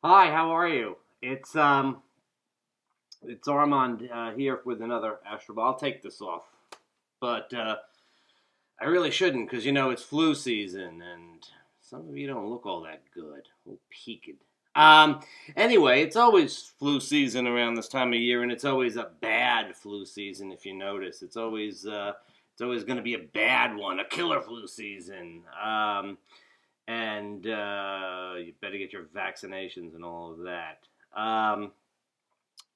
Hi, how are you? It's Armand here with another Astro Ball. I'll take this off, but I really shouldn't because it's flu season and some of you don't look all that good, all peaked. Um, anyway, it's always flu season around this time of year, and it's always a bad flu season. If you notice, it's always going to be a bad one, a killer flu season. And you better get your vaccinations and all of that. Um,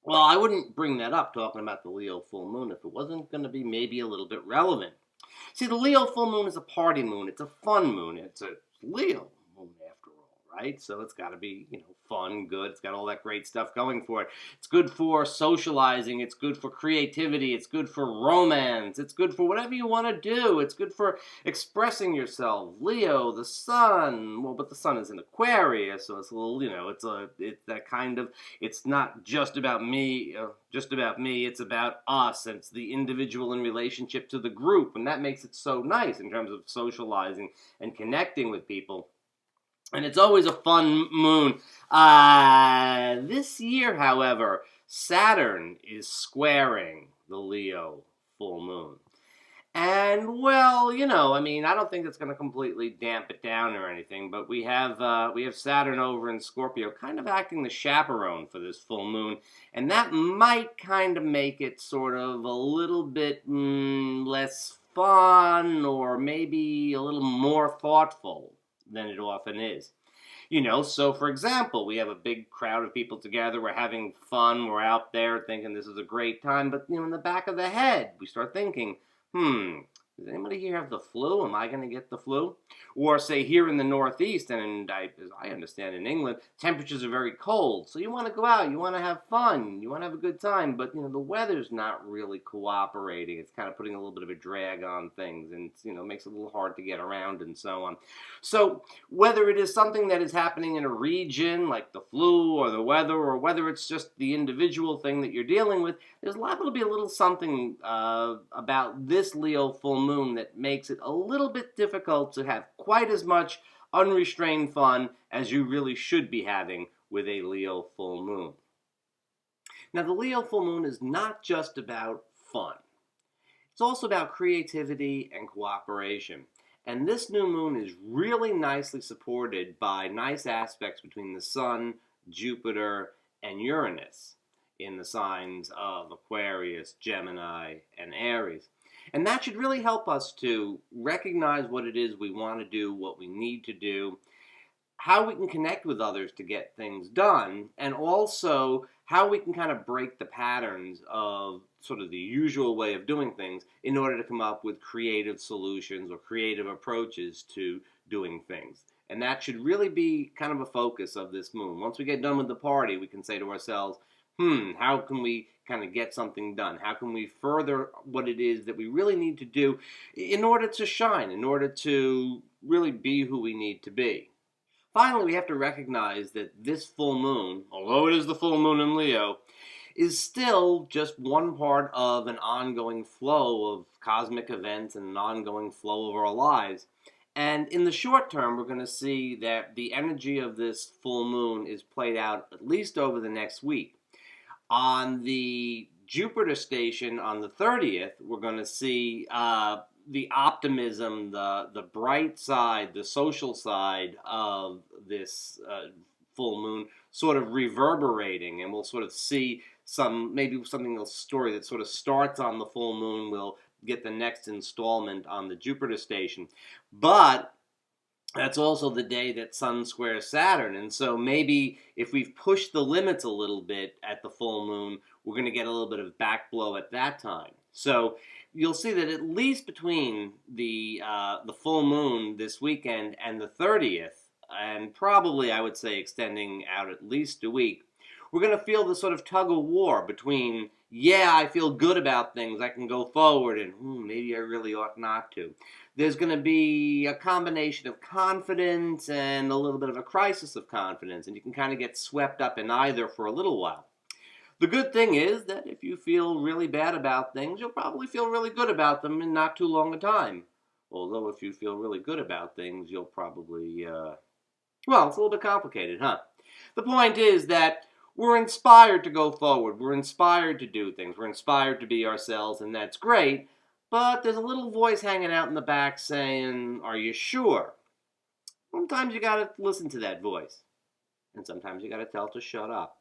well, I wouldn't bring that up talking about the Leo full moon if it wasn't going to be maybe a little bit relevant. See, the Leo full moon is a party moon. It's a fun moon. It's a Leo moon after all, right? So it's got to be, fun, good. It's got all that great stuff going for it. It's good for socializing. It's good for creativity. It's good for romance. It's good for whatever you want to do. It's good for expressing yourself. Leo, the sun. Well, but the sun is in Aquarius, so it's a little, it's that kind of. It's not just about me. Just about me. It's about us. It's the individual in relationship to the group, and that makes it so nice in terms of socializing and connecting with people. And it's always a fun moon. This year, however, Saturn is squaring the Leo full moon. And well, I don't think it's going to completely damp it down or anything, but we have Saturn over in Scorpio, kind of acting the chaperone for this full moon, and that might kind of make it sort of a little bit less fun, or maybe a little more thoughtful than it often is. So for example, we have a big crowd of people together, we're having fun, we're out there thinking this is a great time, but in the back of the head, we start thinking, does anybody here have the flu? Am I going to get the flu? Or say here in the Northeast, and as I understand in England, temperatures are very cold. So you want to go out, you want to have fun, you want to have a good time, but the weather's not really cooperating. It's kind of putting a little bit of a drag on things, and makes it a little hard to get around and so on. So whether it is something that is happening in a region like the flu or the weather, or whether it's just the individual thing that you're dealing with, there's liable to be a little something about this Leo full moon that makes it a little bit difficult to have quite as much unrestrained fun as you really should be having with a Leo full moon. Now, the Leo full moon is not just about fun. It's also about creativity and cooperation. And this new moon is really nicely supported by nice aspects between the Sun, Jupiter, and Uranus in the signs of Aquarius, Gemini, and Aries. And that should really help us to recognize what it is we want to do, what we need to do, how we can connect with others to get things done, and also how we can kind of break the patterns of sort of the usual way of doing things in order to come up with creative solutions or creative approaches to doing things. And that should really be kind of a focus of this moon. Once we get done with the party, we can say to ourselves, how can we kind of get something done? How can we further what it is that we really need to do in order to shine, in order to really be who we need to be? Finally, we have to recognize that this full moon, although it is the full moon in Leo, is still just one part of an ongoing flow of cosmic events and an ongoing flow of our lives. And in the short term, we're going to see that the energy of this full moon is played out at least over the next week. On the Jupiter station on the 30th, we're going to see the optimism, the bright side, the social side of this full moon sort of reverberating, and we'll sort of see maybe something, a story that sort of starts on the full moon will get the next installment on the Jupiter station. But that's also the day that Sun squares Saturn. And so maybe if we've pushed the limits a little bit at the full moon, we're going to get a little bit of back blow at that time. So you'll see that at least between the full moon this weekend and the 30th, and probably I would say extending out at least a week, we're going to feel the sort of tug of war between, yeah, I feel good about things, I can go forward, and maybe I really ought not to. There's going to be a combination of confidence and a little bit of a crisis of confidence, and you can kind of get swept up in either for a little while. The good thing is that if you feel really bad about things, you'll probably feel really good about them in not too long a time. Although if you feel really good about things, you'll probably, well, it's a little bit complicated, huh? The point is that we're inspired to go forward. We're inspired to do things. We're inspired to be ourselves, and that's great. But there's a little voice hanging out in the back saying, are you sure? Sometimes you gotta listen to that voice. And sometimes you gotta tell it to shut up.